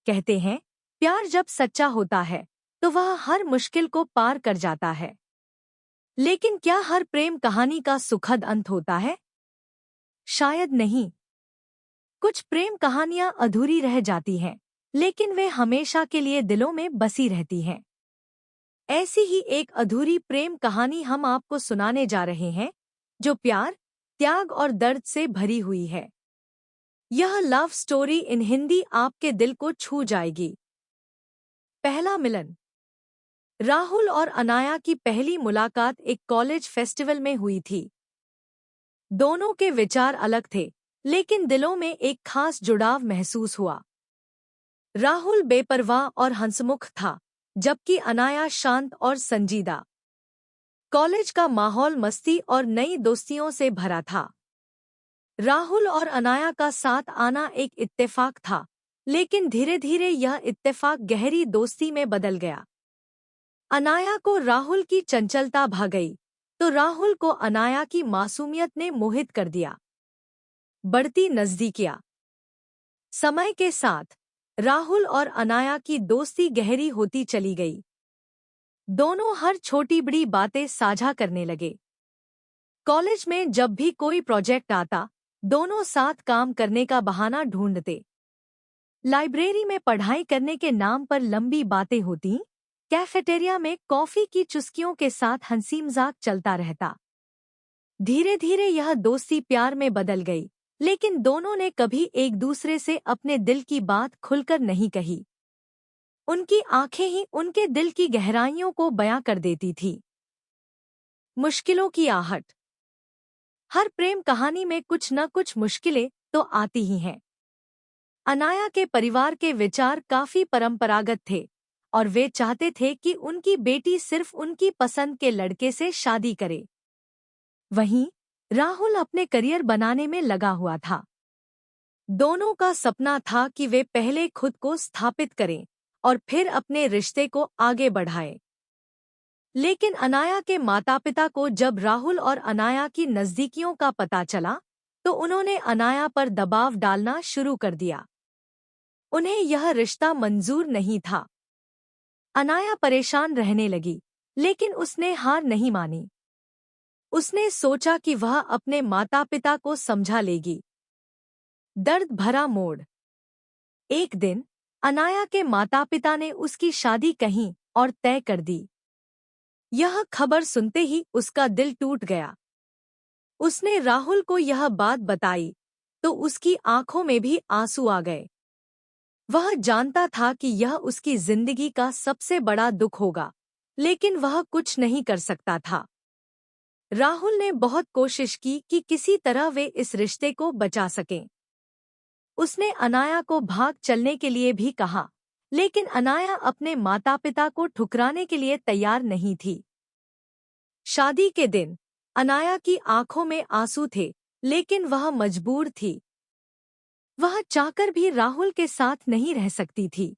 कहते हैं, प्यार जब सच्चा होता है तो वह हर मुश्किल को पार कर जाता है। लेकिन क्या हर प्रेम कहानी का सुखद अंत होता है? शायद नहीं। कुछ प्रेम कहानियां अधूरी रह जाती हैं, लेकिन वे हमेशा के लिए दिलों में बसी रहती हैं। ऐसी ही एक अधूरी प्रेम कहानी हम आपको सुनाने जा रहे हैं, जो प्यार, त्याग और दर्द से भरी हुई है। यह लव स्टोरी इन हिंदी आपके दिल को छू जाएगी। पहला मिलन। राहुल और अनाया की पहली मुलाकात एक कॉलेज फेस्टिवल में हुई थी। दोनों के विचार अलग थे, लेकिन दिलों में एक खास जुड़ाव महसूस हुआ। राहुल बेपरवाह और हंसमुख था, जबकि अनाया शांत और संजीदा। कॉलेज का माहौल मस्ती और नई दोस्तियों से भरा था। राहुल और अनाया का साथ आना एक इत्तेफाक था, लेकिन धीरे धीरे यह इत्तेफाक गहरी दोस्ती में बदल गया। अनाया को राहुल की चंचलता भा गई, तो राहुल को अनाया की मासूमियत ने मोहित कर दिया। बढ़ती नजदीकियां। समय के साथ राहुल और अनाया की दोस्ती गहरी होती चली गई। दोनों हर छोटी बड़ी बातें साझा करने लगे। कॉलेज में जब भी कोई प्रोजेक्ट आता, दोनों साथ काम करने का बहाना ढूंढते। लाइब्रेरी में पढ़ाई करने के नाम पर लंबी बातें होती। कैफेटेरिया में कॉफी की चुस्कियों के साथ हंसी मजाक चलता रहता। धीरे धीरे यह दोस्ती प्यार में बदल गई, लेकिन दोनों ने कभी एक दूसरे से अपने दिल की बात खुलकर नहीं कही। उनकी आंखें ही उनके दिल की गहराइयों को बयां कर देती थी। मुश्किलों की आहट। हर प्रेम कहानी में कुछ न कुछ मुश्किलें तो आती ही हैं। अनाया के परिवार के विचार काफी परंपरागत थे और वे चाहते थे कि उनकी बेटी सिर्फ उनकी पसंद के लड़के से शादी करे। वहीं राहुल अपने करियर बनाने में लगा हुआ था। दोनों का सपना था कि वे पहले खुद को स्थापित करें और फिर अपने रिश्ते को आगे बढ़ाएं। लेकिन अनाया के माता-पिता को जब राहुल और अनाया की नज़दीकियों का पता चला, तो उन्होंने अनाया पर दबाव डालना शुरू कर दिया। उन्हें यह रिश्ता मंजूर नहीं था। अनाया परेशान रहने लगी, लेकिन उसने हार नहीं मानी। उसने सोचा कि वह अपने माता-पिता को समझा लेगी। दर्द भरा मोड़। एक दिन अनाया के माता-पिता ने उसकी शादी कहीं और तय कर दी। यह खबर सुनते ही उसका दिल टूट गया। उसने राहुल को यह बात बताई, तो उसकी आंखों में भी आंसू आ गए। वह जानता था कि यह उसकी जिंदगी का सबसे बड़ा दुख होगा, लेकिन वह कुछ नहीं कर सकता था। राहुल ने बहुत कोशिश की कि किसी तरह वे इस रिश्ते को बचा सकें। उसने अनाया को भाग चलने के लिए भी कहा, लेकिन अनाया अपने माता-पिता को ठुकराने के लिए तैयार नहीं थी। शादी के दिन अनाया की आंखों में आंसू थे, लेकिन वह मजबूर थी। वह चाहकर भी राहुल के साथ नहीं रह सकती थी।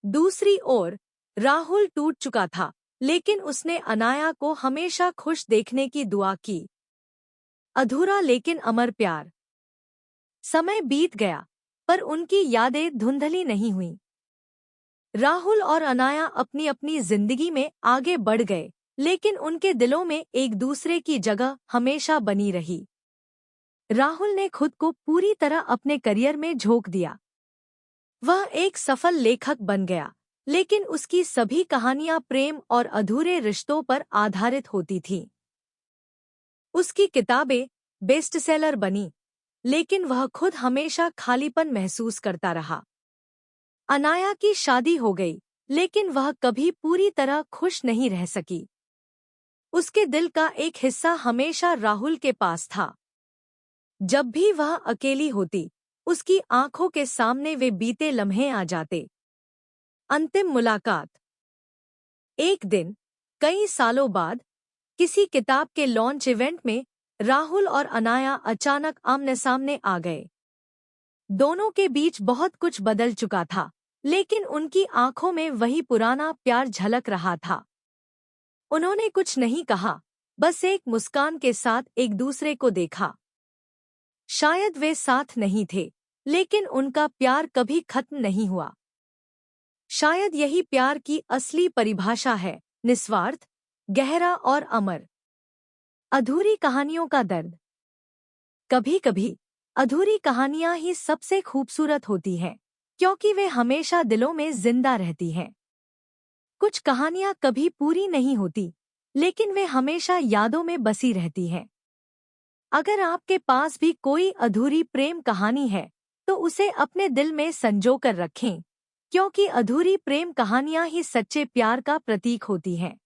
दूसरी ओर राहुल टूट चुका था, लेकिन उसने अनाया को हमेशा खुश देखने की दुआ की। अधूरा लेकिन अमर प्यार। समय बीत गया, पर उनकी यादें धुंधली नहीं हुईं। राहुल और अनाया अपनी अपनी जिंदगी में आगे बढ़ गए, लेकिन उनके दिलों में एक दूसरे की जगह हमेशा बनी रही। राहुल ने खुद को पूरी तरह अपने करियर में झोंक दिया। वह एक सफल लेखक बन गया, लेकिन उसकी सभी कहानियां प्रेम और अधूरे रिश्तों पर आधारित होती थीं। उसकी किताबें बेस्टसेलर बनी, लेकिन वह खुद हमेशा खालीपन महसूस करता रहा। अनाया की शादी हो गई, लेकिन वह कभी पूरी तरह खुश नहीं रह सकी। उसके दिल का एक हिस्सा हमेशा राहुल के पास था। जब भी वह अकेली होती, उसकी आंखों के सामने वे बीते लम्हे आ जाते। अंतिम मुलाकात। एक दिन, कई सालों बाद, किसी किताब के लॉन्च इवेंट में राहुल और अनाया अचानक आमने सामने आ गए। दोनों के बीच बहुत कुछ बदल चुका था, लेकिन उनकी आंखों में वही पुराना प्यार झलक रहा था। उन्होंने कुछ नहीं कहा, बस एक मुस्कान के साथ एक दूसरे को देखा। शायद वे साथ नहीं थे, लेकिन उनका प्यार कभी खत्म नहीं हुआ। शायद यही प्यार की असली परिभाषा है, निस्वार्थ, गहरा और अमर। अधूरी कहानियों का दर्द। कभी कभी अधूरी कहानियां ही सबसे खूबसूरत होती हैं, क्योंकि वे हमेशा दिलों में जिंदा रहती हैं। कुछ कहानियां कभी पूरी नहीं होती, लेकिन वे हमेशा यादों में बसी रहती हैं। अगर आपके पास भी कोई अधूरी प्रेम कहानी है, तो उसे अपने दिल में संजो कर रखें, क्योंकि अधूरी प्रेम कहानियां ही सच्चे प्यार का प्रतीक होती हैं।